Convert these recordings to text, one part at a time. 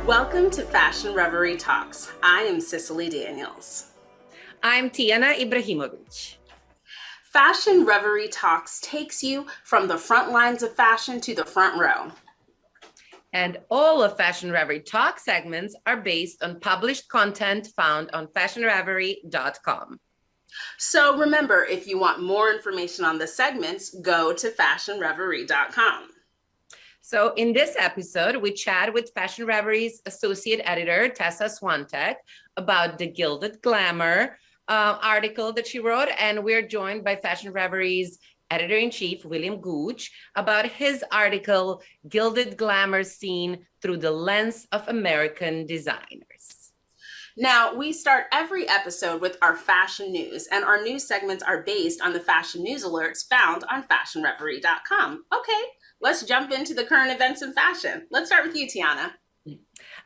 Welcome to Fashion Reverie Talks. I am Cicily Daniels. I'm Tijana Ibrahimovic. Fashion Reverie Talks takes you from the front lines of fashion to the front row. And all of Fashion Reverie Talk segments are based on published content found on fashionreverie.com. So remember, if you want more information on the segments, go to fashionreverie.com. So in this episode, we chat with Fashion Reverie's Associate Editor, Tessa Swantek, about the Gilded Glamor article that she wrote. And we're joined by Fashion Reverie's Editor-in-Chief William Gooch about his article, Gilded Glamor Seen Through the Lens of American Designers. Now, we start every episode with our fashion news, and our news segments are based on the fashion news alerts found on fashionreverie.com. Okay, let's jump into the current events in fashion. Let's start with you, Tijana.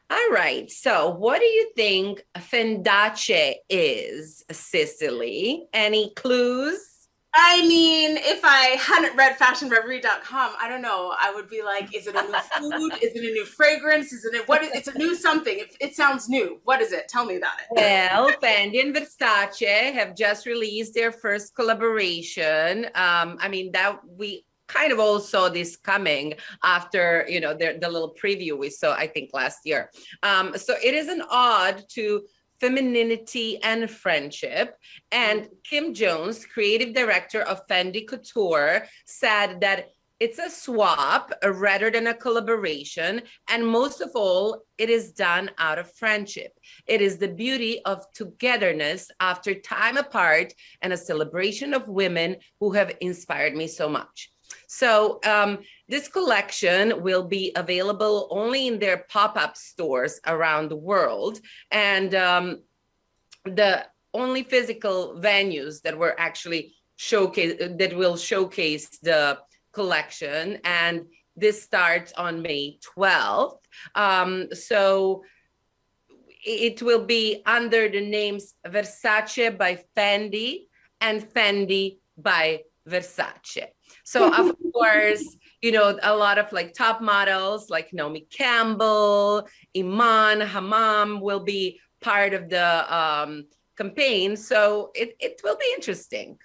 All right. So what do you think Fendace is, Cicily? Any clues? I mean, if I hadn't read fashionreverie.com, I don't know. I would be like, is it a new food? Is it a new fragrance? It's a new something. It sounds new. What is it? Tell me about it. Well, Fendi and Versace have just released their first collaboration. That we kind of all saw this coming after, the little preview we saw, I think, last year. So it is an ode to femininity and friendship. And Kim Jones, creative director of Fendi Couture, said that it's a swap rather than a collaboration. And most of all, it is done out of friendship. It is the beauty of togetherness after time apart and a celebration of women who have inspired me so much. So this collection will be available only in their pop-up stores around the world. And the only physical venues that were actually will showcase the collection. And this starts on May 12th. So it will be under the names Versace by Fendi and Fendi by Versace. So of course, a lot of top models like Naomi Campbell, Iman Hammam will be part of the campaign. So it will be interesting.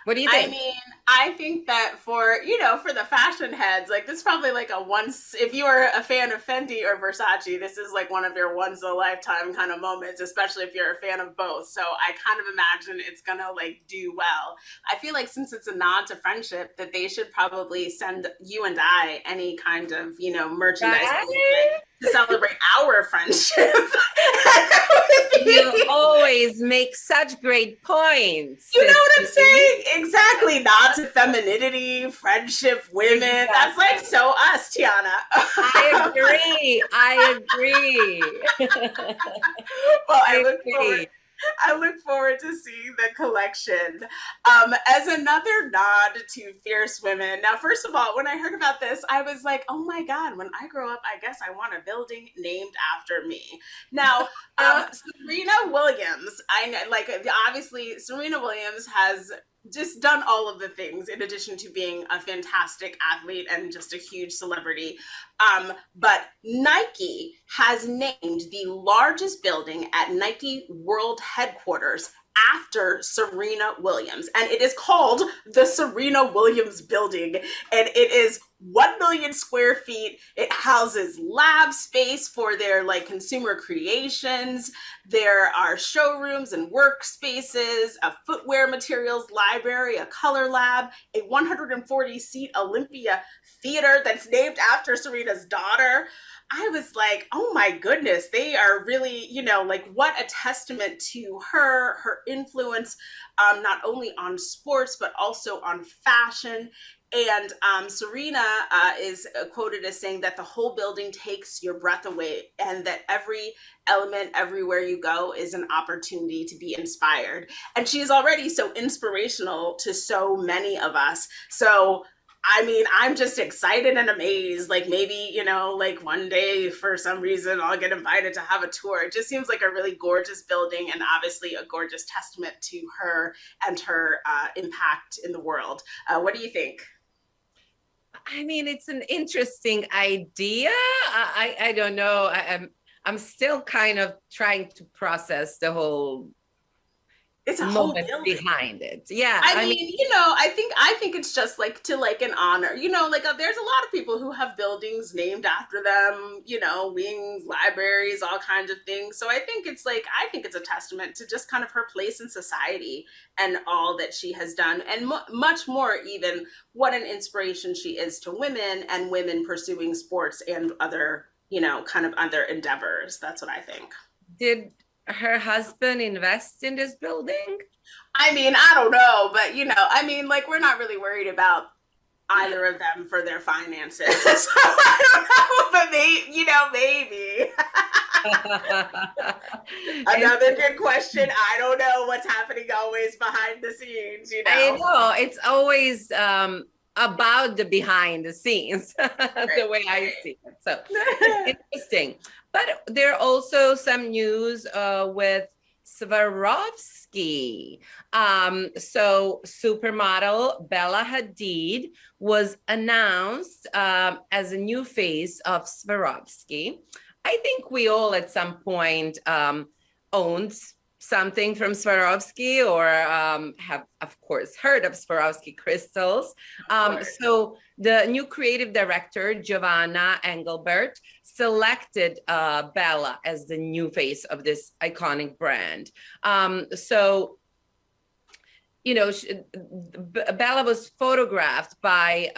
What do you think? I mean, I think that for the fashion heads, this is probably if you are a fan of Fendi or Versace, this is one of your once in a lifetime kind of moments, especially if you're a fan of both. So I kind of imagine it's going to do well. I feel like since it's a nod to friendship, that they should probably send you and I any kind of, merchandise to celebrate our friendship. You always make such great points. You know what I'm saying? Exactly. Nod to femininity, friendship, women. Exactly. That's so us, Tijana. I agree. Well, I look forward to seeing the collection. As another nod to fierce women. Now, first of all, when I heard about this, I was like, oh my God, when I grow up, I guess I want a building named after me. Now, Serena Williams, obviously Serena Williams has just done all of the things in addition to being a fantastic athlete and just a huge celebrity. But Nike has named the largest building at Nike World Headquarters after Serena Williams. And it is called the Serena Williams Building. And it is 1 million square feet. It houses lab space for their consumer creations. There are showrooms and workspaces, a footwear materials library, a color lab, a 140-seat Olympia theater that's named after Serena's daughter. I was like, oh my goodness, they are really, what a testament to her influence, not only on sports, but also on fashion. And Serena is quoted as saying that the whole building takes your breath away and that every element everywhere you go is an opportunity to be inspired. And she is already so inspirational to so many of us. So I mean, I'm just excited and amazed. Maybe, one day for some reason I'll get invited to have a tour. It just seems like a really gorgeous building and obviously a gorgeous testament to her and her impact in the world. What do you think? I mean, it's an interesting idea. I don't know. I'm still kind of trying to process the whole it's a whole moment building behind it. Yeah, I mean, I think it's just like to like an honor. Like there's a lot of people who have buildings named after them. Wings, libraries, all kinds of things. So I think it's a testament to just kind of her place in society and all that she has done, and much more even what an inspiration she is to women and women pursuing sports and other kind of other endeavors. That's what I think. did her husband invest in this building? I mean, I don't know, but like we're not really worried about either of them for their finances. So I don't know, but maybe. Another good question. I don't know what's happening always behind the scenes. I know it's always about the behind the scenes, the way I see it. So it's interesting. But there are also some news with Swarovski. So supermodel Bella Hadid was announced as a new face of Swarovski. I think we all at some point owned something from Swarovski or have, of course, heard of Swarovski crystals. So the new creative director, Giovanna Engelbert, selected Bella as the new face of this iconic brand. Bella was photographed by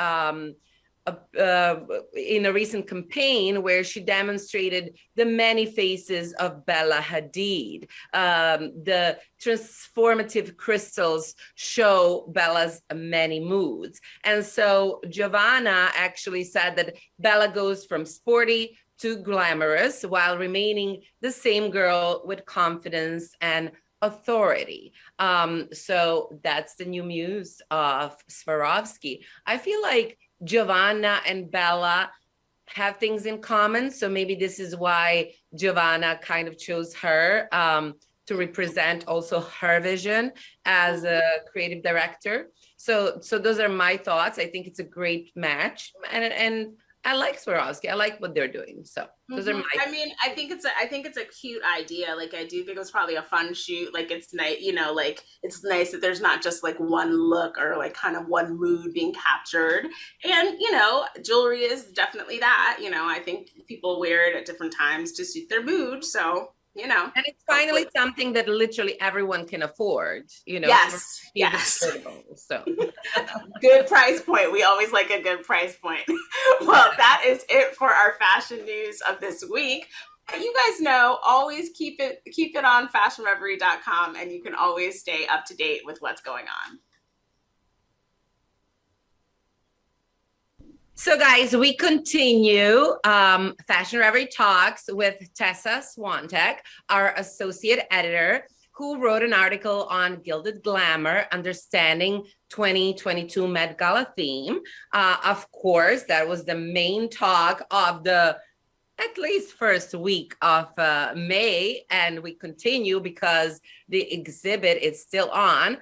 in a recent campaign where she demonstrated the many faces of Bella Hadid. The transformative crystals show Bella's many moods. And so Giovanna actually said that Bella goes from sporty to glamorous while remaining the same girl with confidence and authority. So that's the new muse of Swarovski. I feel like Giovanna and Bella have things in common. So maybe this is why Giovanna kind of chose her to represent also her vision as a creative director. So those are my thoughts. I think it's a great match. And I like Swarovski. I like what they're doing. So those are my. I mean, I think it's a cute idea. Like I do think it was probably a fun shoot. Like it's nice, like it's nice that there's not just like one look or like kind of one mood being captured. And jewelry is definitely that. I think people wear it at different times to suit their mood. So and it's finally something that literally everyone can afford, yes. So good price point. We always like a good price point. Well, that is it for our fashion news of this week. You guys know, always keep it on fashionreverie.com, and you can always stay up to date with what's going on. So guys, we continue Fashion Reverie Talks with Tessa Swantek, our associate editor, who wrote an article on Gilded Glamor, Understanding 2022 Met Gala theme. Of course, that was the main talk of the at least first week of May, and we continue because the exhibit is still on.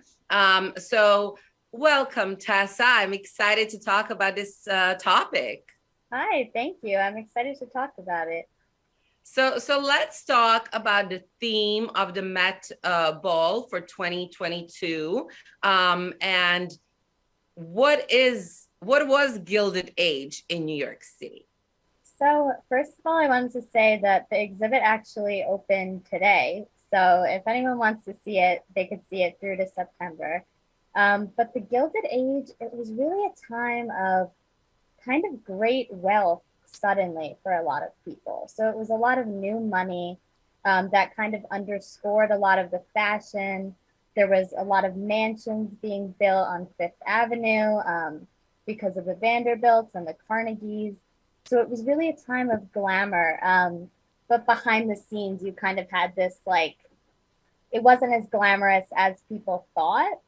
So welcome, Tessa. I'm excited to talk about this topic. Hi, thank you. I'm excited to talk about it. So let's talk about the theme of the Met Ball for 2022, and what was Gilded Age in New York City? So first of all, I wanted to say that the exhibit actually opened today. So if anyone wants to see it, they could see it through to September. But the Gilded Age, it was really a time of kind of great wealth suddenly for a lot of people. So it was a lot of new money that kind of underscored a lot of the fashion. There was a lot of mansions being built on Fifth Avenue because of the Vanderbilts and the Carnegies. So it was really a time of glamour. But behind the scenes, you kind of had this it wasn't as glamorous as people thought.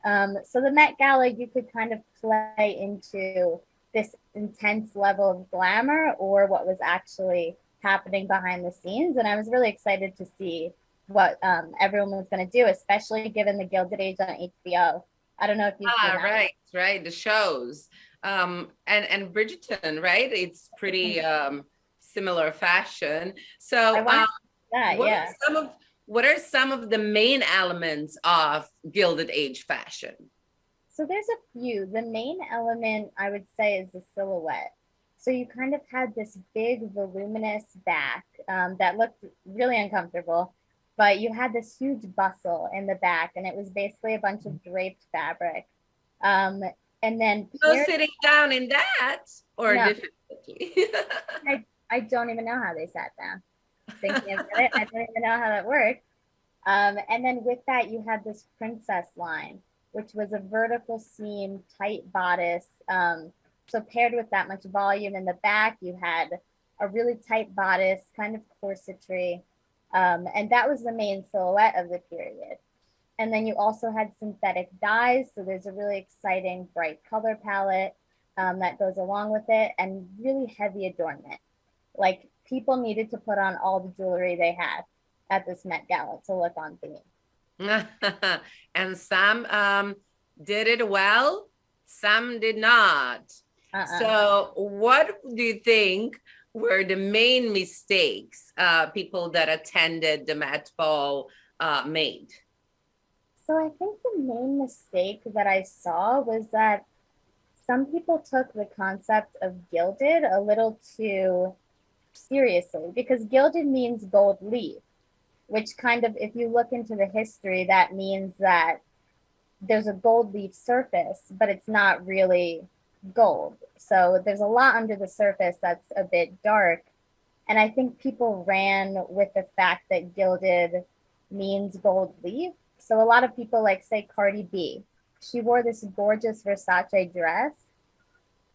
So the Met Gala, you could kind of play into this intense level of glamour or what was actually happening behind the scenes. And I was really excited to see what everyone was going to do, especially given the Gilded Age on HBO. I don't know if you've seen that. Right. The shows. and Bridgerton, right? It's pretty similar fashion. So what are some of the main elements of Gilded Age fashion? So there's a few. The main element I would say is the silhouette. So you kind of had this big voluminous back that looked really uncomfortable, but you had this huge bustle in the back, and it was basically a bunch of draped fabric. And then no sitting down in that, or no. difficultly. I don't even know how they sat down. Thinking about it, I don't even know how that worked. And then with that, you had this princess line, which was a vertical seam, tight bodice. So paired with that much volume in the back, you had a really tight bodice, kind of corsetry. And that was the main silhouette of the period. And then you also had synthetic dyes. So there's a really exciting bright color palette that goes along with it, and really heavy adornment. Like, people needed to put on all the jewelry they had at this Met Gala to look on theme. And some did it well, some did not. So what do you think were the main mistakes people that attended the Met Ball made? So I think the main mistake that I saw was that some people took the concept of gilded a little too seriously, because gilded means gold leaf, which kind of, if you look into the history, that means that there's a gold leaf surface, but it's not really gold. So there's a lot under the surface that's a bit dark. And I think people ran with the fact that gilded means gold leaf. So a lot of people, like, say, Cardi B, she wore this gorgeous Versace dress,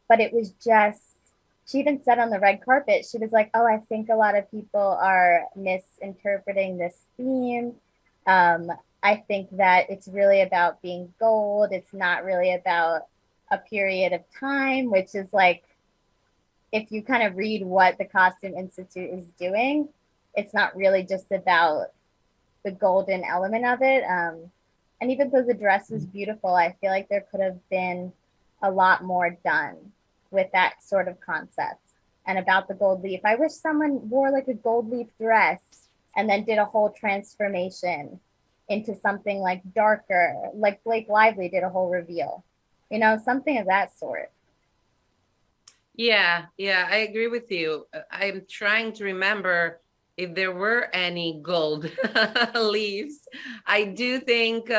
but it was just, she even said on the red carpet, she was like, oh, I think a lot of people are misinterpreting this theme. I think that it's really about being gold. It's not really about a period of time, which is like, if you kind of read what the Costume Institute is doing, it's not really just about the golden element of it. And even though the dress was beautiful, I feel like there could have been a lot more done with that sort of concept and about the gold leaf. I wish someone wore like a gold leaf dress and then did a whole transformation into something like darker, like Blake Lively did a whole reveal, you know, something of that sort. Yeah, I agree with you. I'm trying to remember if there were any gold leaves. I do think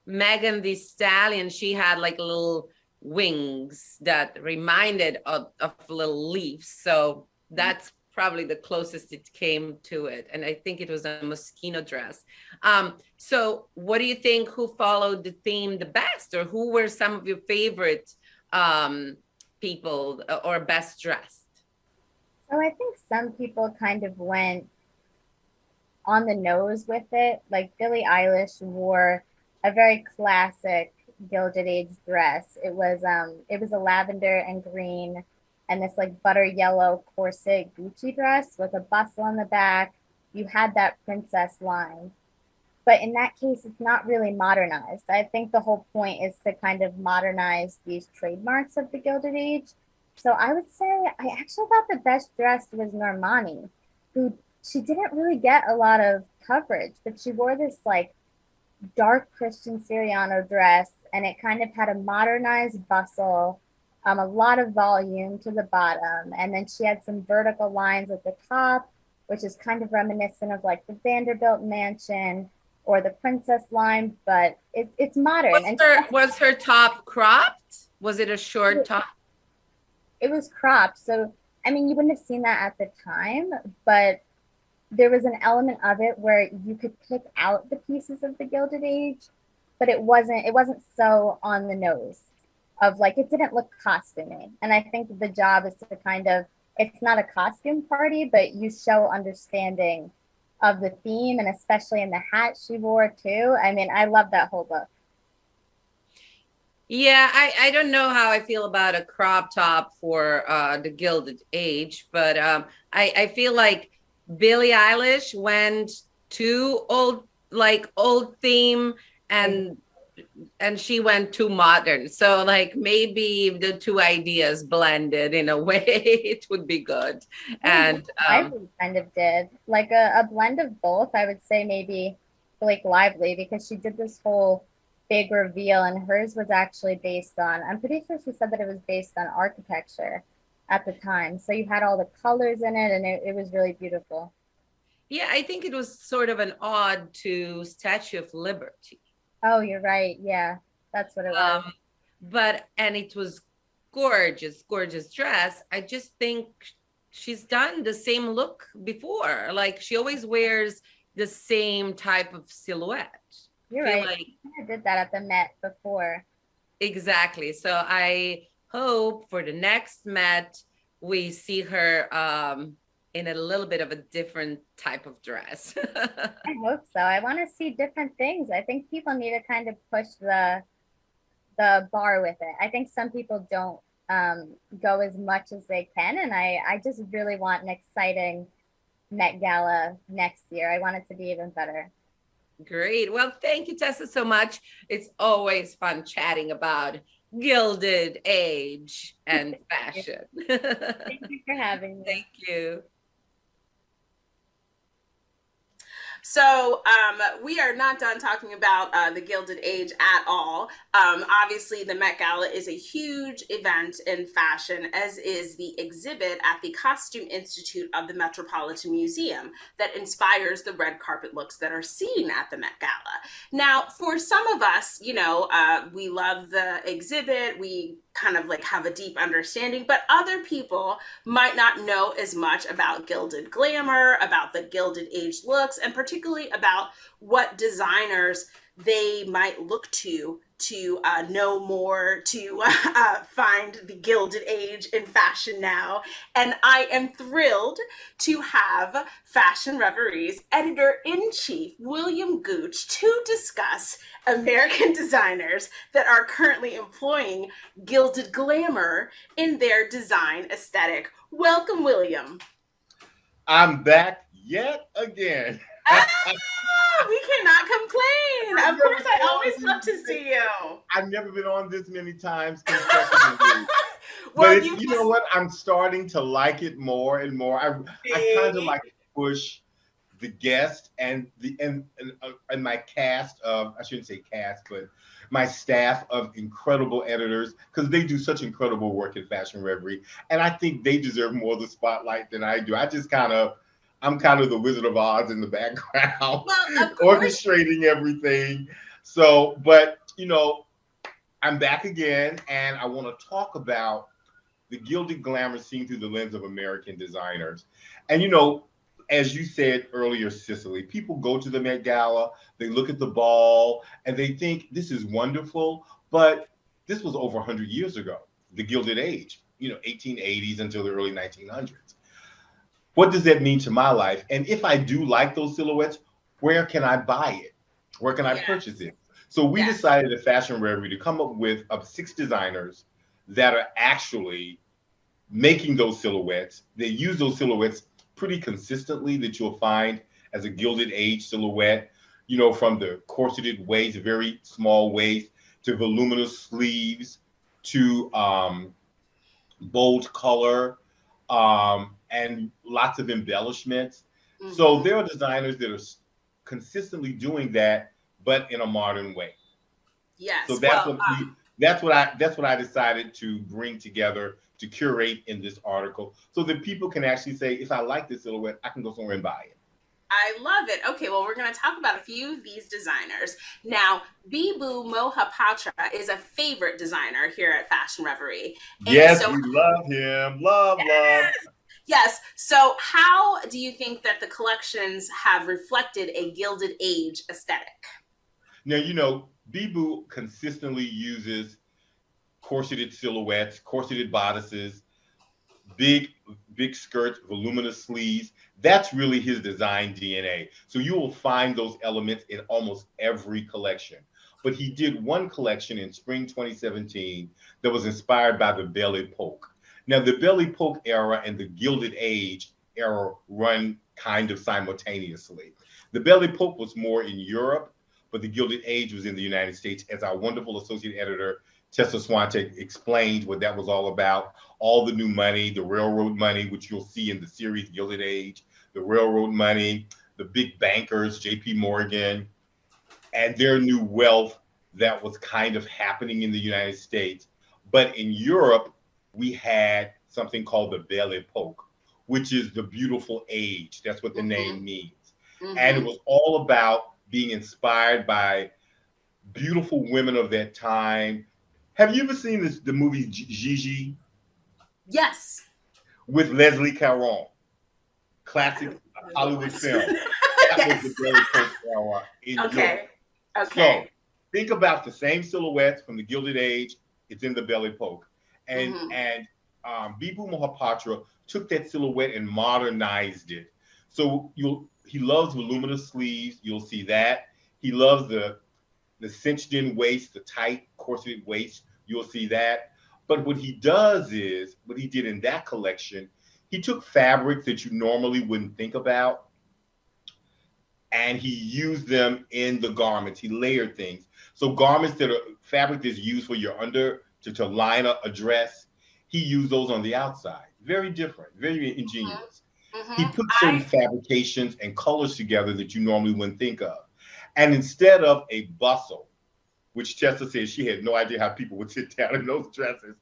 Megan Thee Stallion, she had like little wings that reminded of little leaves. So that's probably the closest it came to it. And I think it was a Moschino dress. So what do you think, who followed the theme the best, or who were some of your favorite people or best dressed? So I think some people kind of went on the nose with it. Like Billie Eilish wore a very classic Gilded Age dress. It was a lavender and green and this like butter yellow corset Gucci dress with a bustle on the back. You had that princess line. But in that case, it's not really modernized. I think the whole point is to kind of modernize these trademarks of the Gilded Age. So I would say I actually thought the best dressed was Normani, who she didn't really get a lot of coverage, but she wore this like dark Christian Siriano dress, and it kind of had a modernized bustle, a lot of volume to the bottom, and then she had some vertical lines at the top, which is kind of reminiscent of like the Vanderbilt mansion or the princess line, but it's modern. Was her top cropped? Was it a short top? It was cropped. So, I mean, you wouldn't have seen that at the time, but there was an element of it where you could pick out the pieces of the Gilded Age, but it wasn't so on the nose of like, it didn't look costumey. And I think the job is to kind of, it's not a costume party, but you show understanding of the theme, and especially in the hat she wore too. I mean, I love that whole look. Yeah, I don't know how I feel about a crop top for the Gilded Age, but I feel like Billie Eilish went too old theme, and and she went too modern. So like maybe if the two ideas blended in a way, it would be good. And Lively kind of did like a blend of both. I would say maybe Blake Lively, because she did this whole big reveal, and hers was actually based on, I'm pretty sure she said that it was based on architecture at the time. So you had all the colors in it, and it was really beautiful. yeah, I think it was sort of an ode to Statue of Liberty. Oh, you're right. Yeah, that's what it was. And it was gorgeous, gorgeous dress. I just think she's done the same look before. Like she always wears the same type of silhouette. You're right. Like, I did that at the Met before. Exactly. So I hope for the next Met we see her in a little bit of a different type of dress. I hope so. I want to see different things. I think people need to kind of push the bar with it. I think some people don't go as much as they can, and I just really want an exciting Met Gala next year. I want it to be even better. Great. Well, thank you, Tessa, so much. It's always fun chatting about Gilded Age and fashion. Thank you for having me. Thank you. So we are not done talking about the Gilded Age at all. Obviously, the Met Gala is a huge event in fashion, as is the exhibit at the Costume Institute of the Metropolitan Museum that inspires the red carpet looks that are seen at the Met Gala. Now, for some of us, you know, we love the exhibit. We kind of like have a deep understanding, but other people might not know as much about Gilded Glamour, about the Gilded Age looks, and particularly about what designers they might look to know more, to find the Gilded Age in fashion now. And I am thrilled to have Fashion Reverie's Editor-in-Chief William Gooch to discuss American designers that are currently employing Gilded Glamour in their design aesthetic. Welcome, William. I'm back yet again. We cannot complain. Of course, I always love to see you. I've never been on this many times consecutively. Well, but you know what? I'm starting to like it more and more. I kind of like to push the guest and my cast of, I shouldn't say cast, but my staff of incredible editors, because they do such incredible work in Fashion Reverie. And I think they deserve more of the spotlight than I do. I'm kind of the Wizard of Oz in the background, orchestrating everything. So, but, you know, I'm back again, and I want to talk about the Gilded Glamour seen through the lens of American designers. And, you know, as you said earlier, Cicily, people go to the Met Gala, they look at the ball, and they think this is wonderful, but this was over 100 years ago, the Gilded Age, you know, 1880s until the early 1900s. What does that mean to my life? And if I do like those silhouettes, where can I buy it? Where can I purchase it? So we decided at Fashion Reverie to come up with 6 designers that are actually making those silhouettes. They use those silhouettes pretty consistently, that you'll find as a Gilded Age silhouette, you know, from the corseted waist, very small waist, to voluminous sleeves, to bold color, and lots of embellishments. Mm-hmm. So there are designers that are consistently doing that, but in a modern way. Yes. So that's what I decided to bring together to curate in this article, so that people can actually say, if I like this silhouette, I can go somewhere and buy it. I love it. Okay, well, we're going to talk about a few of these designers. Now, Bibu Mohapatra is a favorite designer here at Fashion Reverie. And yes, we love him. Love. Yes. So how do you think that the collections have reflected a Gilded Age aesthetic? Now, you know, Bibu consistently uses corseted silhouettes, corseted bodices, big skirts, voluminous sleeves. That's really his design DNA. So you will find those elements in almost every collection. But he did one collection in spring 2017 that was inspired by the belly poke. Now, the belly poke era and the Gilded Age era run kind of simultaneously. The belly poke was more in Europe, but the Gilded Age was in the United States, as our wonderful associate editor, Tessa Swantek, explained what that was all about. All the new money, the railroad money, which you'll see in the series Gilded Age, the railroad money, the big bankers, J.P. Morgan, and their new wealth that was kind of happening in the United States. But in Europe, we had something called the Belle Epoque, which is the beautiful age. That's what the name means. And it was all about being inspired by beautiful women of that time. Have you ever seen the movie Gigi? Yes. With Leslie Caron, classic Hollywood film. That Yes. was the Belle Epoque era in Europe. Okay. So think about the same silhouettes from the Gilded Age. It's in the Belle Epoque, and Bibhu Mohapatra took that silhouette and modernized it. So he loves voluminous sleeves. You'll see that. He loves the cinched in waist, the tight corseted waist. You'll see that. But what he does is, what he did in that collection, he took fabrics that you normally wouldn't think about, and he used them in the garments. He layered things. So garments that are fabric that's used for your to line up a dress, he used those on the outside. Very different, very ingenious. He put certain fabrications and colors together that you normally wouldn't think of. And instead of a bustle, which Tessa said she had no idea how people would sit down in those dresses,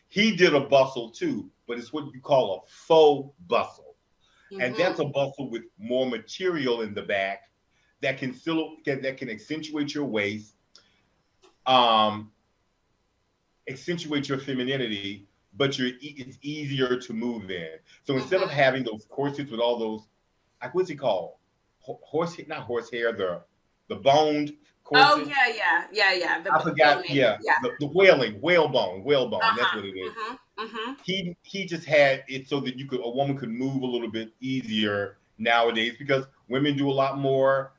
he did a bustle too, but it's what you call a faux bustle. And that's a bustle with more material in the back that can accentuate your waist, accentuate your femininity, but it's easier to move in. So instead of having those corsets with all those, like, what's it called? Not horsehair, the boned corset. Oh yeah. I forgot. The whalebone. That's what it is. He just had it so that a woman could move a little bit easier nowadays, because women do a lot more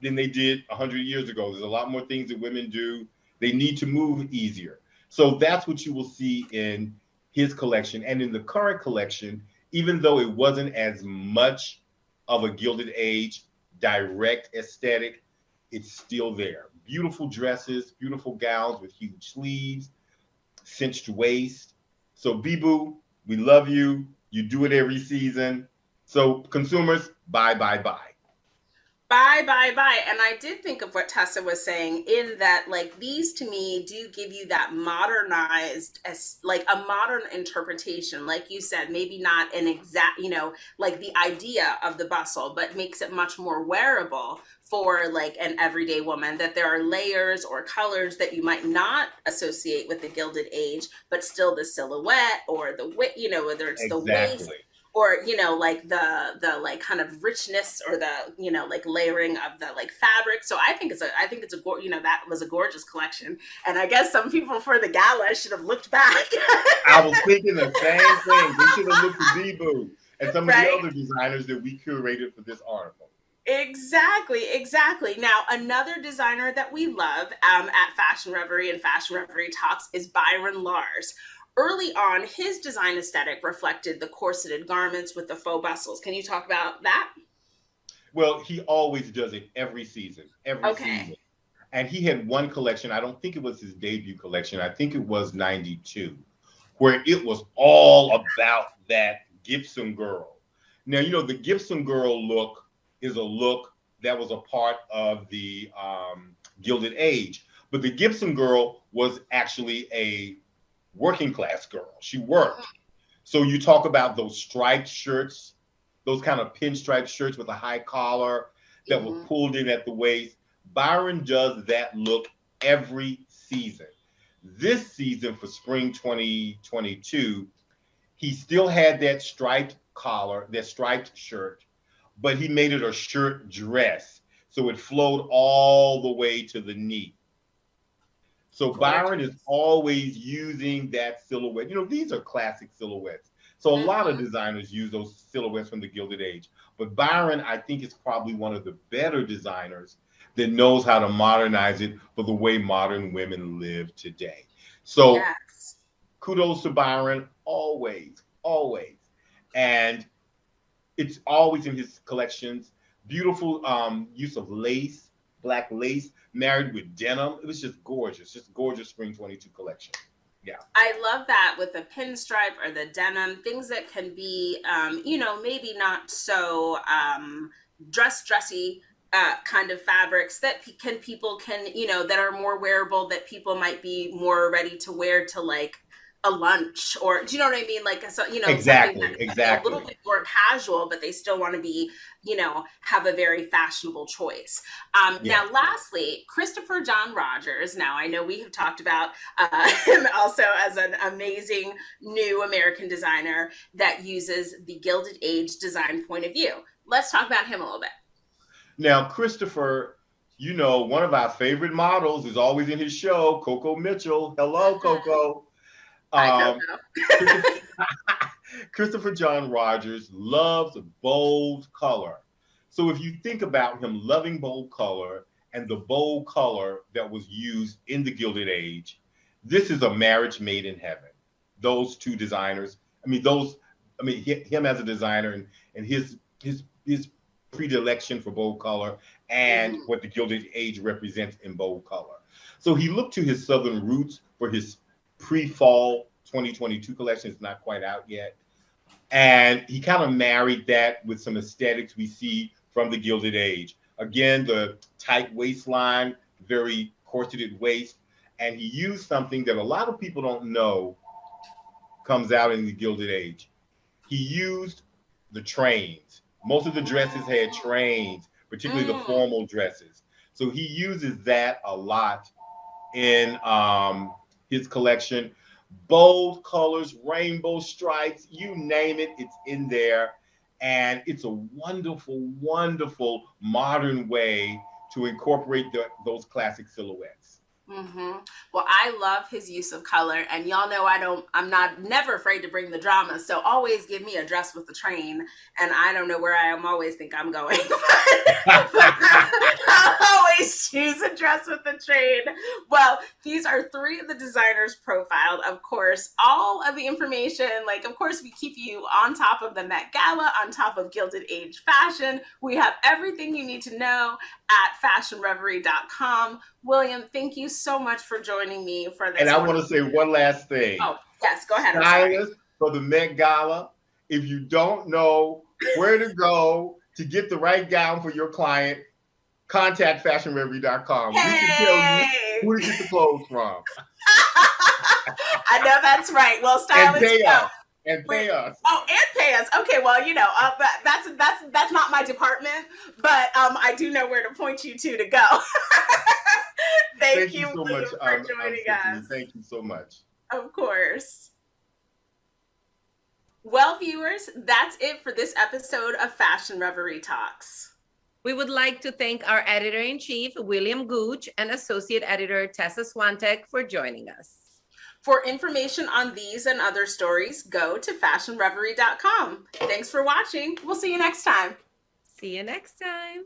than they did 100 years ago. There's a lot more things that women do. They need to move easier. So that's what you will see in his collection. And in the current collection, even though it wasn't as much of a Gilded Age direct aesthetic, it's still there. Beautiful dresses, beautiful gowns with huge sleeves, cinched waist. So Bibhu, we love you. You do it every season. So consumers, buy. Buy. And I did think of what Tessa was saying, in that, like, these to me do give you that modernized, as like a modern interpretation. Like you said, maybe not an exact, like the idea of the bustle, but makes it much more wearable for like an everyday woman, that there are layers or colors that you might not associate with the Gilded Age, but still the silhouette or the whether it's the waist, or like the like kind of richness, or the like layering of the like fabric. So I think it's that was a gorgeous collection, and I guess some people for the gala should have looked back. I was thinking the same thing. We should have looked at Bibhu and some of the other designers that we curated for this article. Exactly. Now, another designer that we love at Fashion Reverie and Fashion Reverie Talks is Byron Lars. Early on, his design aesthetic reflected the corseted garments with the faux bustles. Can you talk about that? Well, he always does it every season. Season. And he had one collection, I don't think it was his debut collection, I think it was 92, where it was all about that Gibson girl. Now, the Gibson girl look is a look that was a part of the Gilded Age. But the Gibson girl was actually a working class girl. She worked. So you talk about those striped shirts, those kind of pinstripe shirts with a high collar that were pulled in at the waist. Byron does that look every season. This season for spring 2022, he still had that striped collar, that striped shirt, but he made it a shirt dress. So it flowed all the way to the knee. So Byron is always using that silhouette. These are classic silhouettes. So a lot of designers use those silhouettes from the Gilded Age. But Byron, I think, is probably one of the better designers that knows how to modernize it for the way modern women live today. So kudos to Byron, always. And it's always in his collections. Beautiful use of lace, black lace married with denim. It was just gorgeous spring 22 collection. Yeah. I love that with the pinstripe or the denim, things that can be, maybe not so dressy kind of fabrics that people can, that are more wearable, that people might be more ready to wear to like a lunch, or do you know what I mean? Like, so, Exactly. a little bit more casual, but they still want to be, have a very fashionable choice. Now, lastly, Christopher John Rogers. Now, I know we have talked about him also as an amazing new American designer that uses the Gilded Age design point of view. Let's talk about him a little bit. Now, Christopher, one of our favorite models is always in his show, Coco Mitchell. Hello, Coco. Christopher John Rogers loves bold color. So if you think about him loving bold color and the bold color that was used in the Gilded Age, this is a marriage made in heaven. Those two designers, him as a designer and his predilection for bold color and what the Gilded Age represents in bold color. So he looked to his Southern roots for his pre-fall 2022 collection. It's not quite out yet. And he kind of married that with some aesthetics we see from the Gilded Age. Again, the tight waistline, very corseted waist. And he used something that a lot of people don't know comes out in the Gilded Age. He used the trains. Most of the dresses had trains, particularly the formal dresses. So he uses that a lot in his collection. Bold colors, rainbow stripes, you name it, it's in there. And it's a wonderful, wonderful modern way to incorporate those classic silhouettes. Well, I love his use of color, and y'all know I'm never afraid to bring the drama. So always give me a dress with the train, and I don't know where I am. Always think I'm going. I'll always choose a dress with the train. Well, these are three of the designers profiled. Of course, all of the information, of course, we keep you on top of the Met Gala, on top of Gilded Age fashion. We have everything you need to know at fashionreverie.com. William, thank you so much for joining me for this. And I want to say one last thing. Oh, yes, go ahead. Stylist for the Met Gala, if you don't know where to go to get the right gown for your client, contact fashionreverie.com. Hey! We can tell you who to get the clothes from. I know that's right. Well, stylists, and pay us. Oh, and pay us. Okay, well, that's not my department, but I do know where to point you to go. Thank you so much for joining us. Thank you so much. Of course. Well, viewers, that's it for this episode of Fashion Reverie Talks. We would like to thank our Editor-in-Chief, William Gooch, and Associate Editor Tessa Swantek for joining us. For information on these and other stories, go to fashionreverie.com. Thanks for watching. We'll see you next time. See you next time.